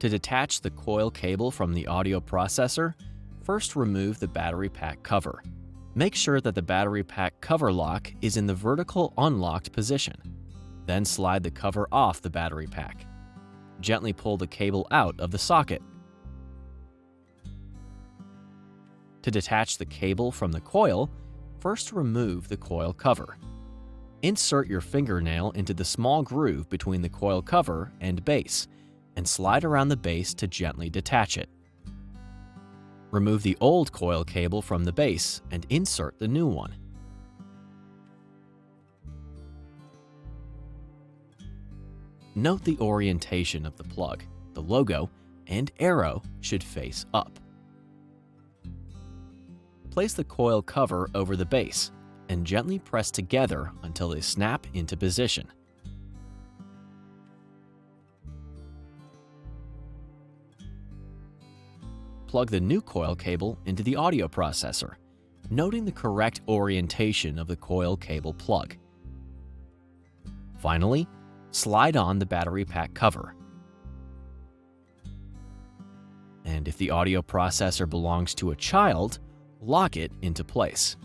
To detach the coil cable from the audio processor, first remove the battery pack cover. Make sure that the battery pack cover lock is in the vertical unlocked position. Then slide the cover off the battery pack. Gently pull the cable out of the socket. To detach the cable from the coil, first remove the coil cover. Insert your fingernail into the small groove between the coil cover and base, and slide around the base to gently detach it. Remove the old coil cable from the base and insert the new one. Note the orientation of the plug. The logo and arrow should face up. Place the coil cover over the base and gently press together until they snap into position. Plug the new coil cable into the audio processor, noting the correct orientation of the coil cable plug. Finally, slide on the battery pack cover. And if the audio processor belongs to a child, lock it into place.